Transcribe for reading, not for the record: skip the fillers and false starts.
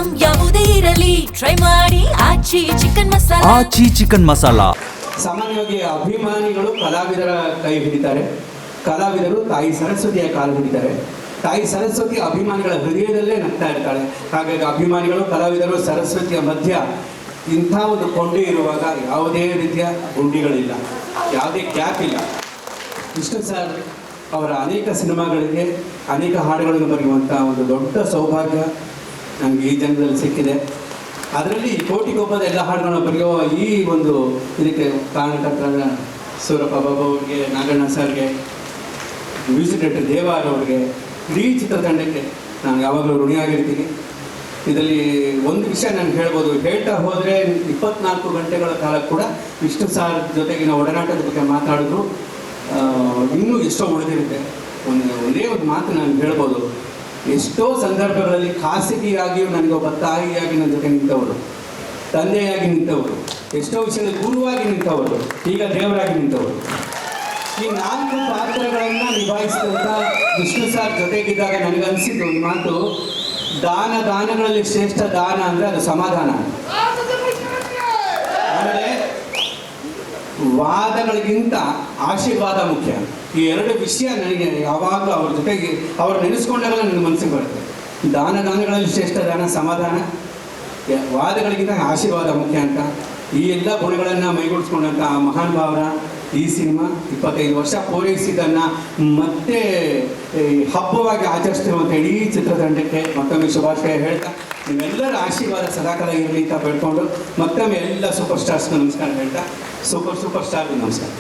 Item ಯಾವುದೇ ಇರಲಿ try ಮಾಡಿ ಆಚಿ ಚಿಕನ್ ಮಸಾಲಾ. ಸಾಮಾನ್ಯವಾಗಿ ಅಭಿಮಾನಿಗಳು ಕಲಾವಿದರ ಕೈ ಹಿಡಿತಾರೆ, ಕಲಾವಿದರು ತಾಯಿ ಸರಸ್ವತಿಯ ಕಾಲು ಹಿಡಿತಾರೆ. ತಾಯಿ ಸರಸ್ವತಿ ಅಭಿಮಾನಿಗಳ ಹೃದಯದಲ್ಲೇ ನಗ್ತಾ ಇರ್ತಾಳೆ. ಹಾಗಾಗಿ ಅಭಿಮಾನಿಗಳು ಕಲಾವಿದರು ಸರಸ್ವತಿಯ ಮಧ್ಯ ಇಂಥ ಒಂದು ಕೊಂಡಿ ಇರುವಾಗ ಯಾವುದೇ ರೀತಿಯ ಗುಂಡಿಗಳಿಲ್ಲ, ಯಾವುದೇ ಗ್ಯಾಪ್ ಇಲ್ಲ. ವಿಷ್ಣು ಸರ್ ಅವರ ಅನೇಕ ಸಿನಿಮಾಗಳಿಗೆ ಅನೇಕ ಹಾಡುಗಳನ್ನು ಬರೆಯುವಂಥ ಒಂದು ದೊಡ್ಡ ಸೌಭಾಗ್ಯ ನನಗೆ ಈ ಜನ್ಮದಲ್ಲಿ ಸಿಕ್ಕಿದೆ. ಅದರಲ್ಲಿ ಕೋಟಿಗೊಬ್ಬದ ಎಲ್ಲ ಹಾಡುಗಳನ್ನು ಬರೆಯುವ ಈ ಒಂದು ಇದಕ್ಕೆ ಕಾರಣಕರ್ತರಾದ ಸೂರಪ್ಪ ಬಾಬು ಅವ್ರಿಗೆ, ನಾಗಣ್ಣ ಸರ್ಗೆ, ಮ್ಯೂಸಿಕ್ ಡೈರೆಕ್ಟರ್ ದೇವಾರ್ ಅವ್ರಿಗೆ, ಇಡೀ ಚಿತ್ರತಂಡಕ್ಕೆ ನಾನು ಯಾವಾಗಲೂ ಋಣಿಯಾಗಿರ್ತೀನಿ. ಇದರಲ್ಲಿ ಒಂದು ವಿಷಯ ನಾನು ಹೇಳ್ಬೋದು, ಹೇಳ್ತಾ ಹೋದರೆ 24 ಗಂಟೆಗಳ ಕಾಲ ಕೂಡ ವಿಷ್ಣು ಸಾರ್ ಜೊತೆಗಿನ ಒಡನಾಟದ ಬಗ್ಗೆ ಮಾತಾಡಿದ್ರು ಇನ್ನೂ ಎಷ್ಟೋ ಉಳಿದಿರುತ್ತೆ. ಒಂದೇ ಒಂದು ಮಾತು ನಾನು ಹೇಳ್ಬೋದು, ಎಷ್ಟೋ ಸಂದರ್ಭಗಳಲ್ಲಿ ಖಾಸಗಿಯಾಗಿಯೂ ನನಗೊಬ್ಬ ತಾಯಿಯಾಗಿ ನನ್ನ ಜೊತೆ ನಿಂತವರು, ತಂದೆಯಾಗಿ ನಿಂತವರು, ಎಷ್ಟೋ ವಿಷಯದಲ್ಲಿ ಗುರುವಾಗಿ ನಿಂತವರು, ಈಗ ದೇವರಾಗಿ ನಿಂತವರು. ಈ 4 ಪಾತ್ರಗಳನ್ನು ನಿಭಾಯಿಸಿದಂಥ ವಿಷ್ಣು ಸಾರ್ ಜೊತೆಗಿದ್ದಾಗ ನನಗನ್ಸಿದ್ದು ಒಂದು ಮಾತು, ದಾನಗಳಲ್ಲಿ ಶ್ರೇಷ್ಠ ದಾನ ಅಂದರೆ ಅದು ಸಮಾಧಾನ. ಆಮೇಲೆ ವಾದಗಳಿಗಿಂತ ಆಶೀರ್ವಾದ ಮುಖ್ಯ. ಈ 2 ವಿಷಯ ನನಗೆ ಯಾವಾಗಲೂ ಅವ್ರ ಜೊತೆಗೆ ಅವ್ರು ನೆನೆಸ್ಕೊಂಡಾಗ ನನ್ನ ಮನಸ್ಸಿಗೆ ಬರುತ್ತೆ. ದಾನಗಳಲ್ಲಿ ಶ್ರೇಷ್ಠ ದಾನ ಸಮಾಧಾನ, ವಾದಗಳಿಗಿಂತ ಆಶೀರ್ವಾದ ಮುಖ್ಯ ಅಂತ. ಈ ಎಲ್ಲ ಗುಣಗಳನ್ನು ಮೈಗೂಡಿಸ್ಕೊಂಡಂಥ ಮಹಾನ್ ಭಾವರ ಈ ಸಿನಿಮಾ 25 ವರ್ಷ ಪೂರೈಸಿದ್ದನ್ನು ಮತ್ತೆ ಹಬ್ಬವಾಗಿ ಆಚರಿಸ್ತಿರುವಂಥ ಇಡೀ ಚಿತ್ರತಂಡಕ್ಕೆ ಮತ್ತೊಮ್ಮೆ ಶುಭಾಶಯ ಹೇಳ್ತಾ, ನಿಮ್ಮೆಲ್ಲರ ಆಶೀರ್ವಾದ ಸದಾಕಾಲ ಇರಲಿ ಅಂತ ಬೇಡ್ಕೊಂಡು ಮತ್ತೊಮ್ಮೆ ಎಲ್ಲ ಸೂಪರ್ ಸ್ಟಾರ್ಸ್ಗೂ ನಮಸ್ಕಾರ ಹೇಳ್ತಾ, ಸೂಪರ್ ಸ್ಟಾರ್ಗೂ ನಮಸ್ಕಾರ.